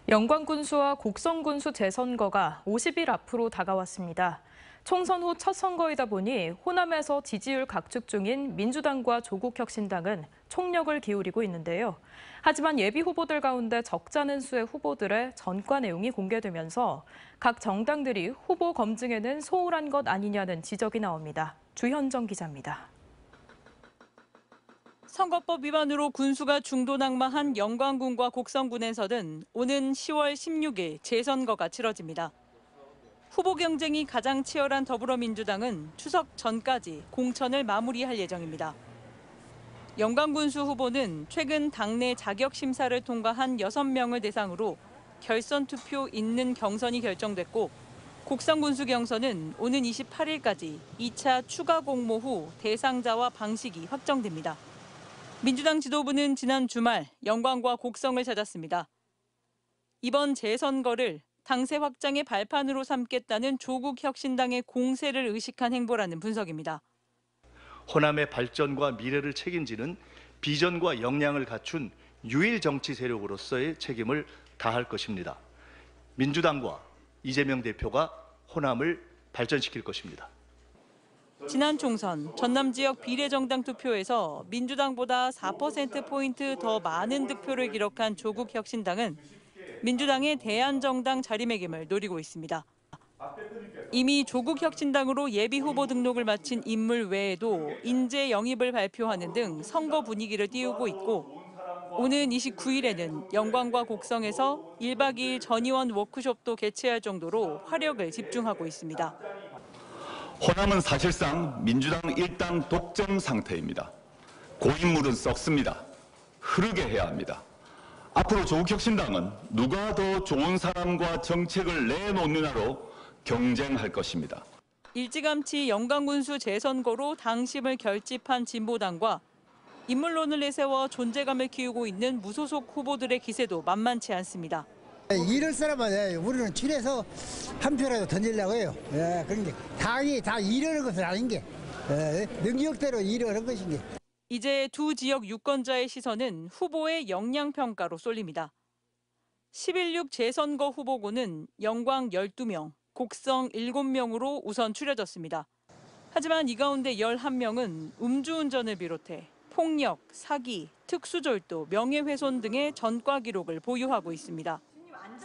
영광군수와 곡성군수 재선거가 50일 앞으로 다가왔습니다. 총선 후 첫 선거이다 보니 호남에서 지지율 각축 중인 민주당과 조국혁신당은 총력을 기울이고 있는데요. 하지만 예비 후보들 가운데 적잖은 수의 후보들의 전과 내용이 공개되면서 각 정당들이 후보 검증에는 소홀한 것 아니냐는 지적이 나옵니다. 주현정 기자입니다. 선거법 위반으로 군수가 중도낙마한 영광군과 곡성군에서는 오는 10월 16일 재선거가 치러집니다. 후보 경쟁이 가장 치열한 더불어민주당은 추석 전까지 공천을 마무리할 예정입니다. 영광군수 후보는 최근 당내 자격 심사를 통과한 6명을 대상으로 결선 투표 있는 경선이 결정됐고, 곡성군수 경선은 오는 28일까지 2차 추가 공모 후 대상자와 방식이 확정됩니다. 민주당 지도부는 지난 주말 영광과 곡성을 찾았습니다. 이번 재선거를 당세 확장의 발판으로 삼겠다는 조국혁신당의 공세를 의식한 행보라는 분석입니다. 호남의 발전과 미래를 책임지는 비전과 역량을 갖춘 유일 정치 세력으로서의 책임을 다할 것입니다. 민주당과 이재명 대표가 호남을 발전시킬 것입니다. 지난 총선 전남 지역 비례정당 투표에서 민주당보다 4%포인트 더 많은 득표를 기록한 조국혁신당은 민주당의 대안정당 자리매김을 노리고 있습니다. 이미 조국혁신당으로 예비후보 등록을 마친 인물 외에도 인재 영입을 발표하는 등 선거 분위기를 띄우고 있고, 오는 29일에는 영광과 곡성에서 1박 2일 전의원 워크숍도 개최할 정도로 화력을 집중하고 있습니다. 호남은 사실상 민주당 일당 독점 상태입니다. 고인물은 썩습니다. 흐르게 해야 합니다. 앞으로 조국혁신당은 누가 더 좋은 사람과 정책을 내놓느냐로 경쟁할 것입니다. 일찌감치 영광군수 재선거로 당심을 결집한 진보당과 인물론을 내세워 존재감을 키우고 있는 무소속 후보들의 기세도 만만치 않습니다. 이럴 사람은 우리는 줄여서 한 표라도 던지려고 해요. 그런 게 당이 다 이러는 것은 아닌 게 능력대로 이러는 것인 게. 이제 두 지역 유권자의 시선은 후보의 역량 평가로 쏠립니다. 11.6 재선거 후보군은 영광 12명, 곡성 7명으로 우선 추려졌습니다. 하지만 이 가운데 11명은 음주운전을 비롯해 폭력, 사기, 특수절도, 명예훼손 등의 전과 기록을 보유하고 있습니다.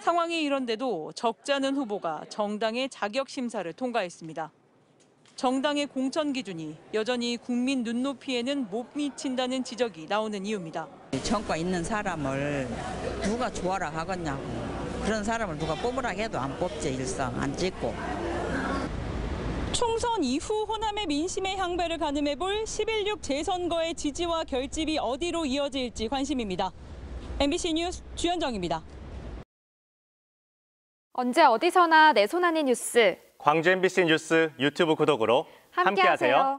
상황이 이런데도 적잖은 후보가 정당의 자격 심사를 통과했습니다. 정당의 공천 기준이 여전히 국민 눈높이에는 못 미친다는 지적이 나오는 이유입니다. 전과 있는 사람을 누가 좋아라 하겠냐고. 그런 사람을 누가 뽑으라 해도 안 뽑지, 일상 안 찍고. 총선 이후 호남의 민심의 향배를 가늠해볼 11.6 재선거의 지지와 결집이 어디로 이어질지 관심입니다. MBC 뉴스 주현정입니다. 언제 어디서나 내 손 안의 뉴스. 광주 MBC 뉴스 유튜브 구독으로 함께하세요.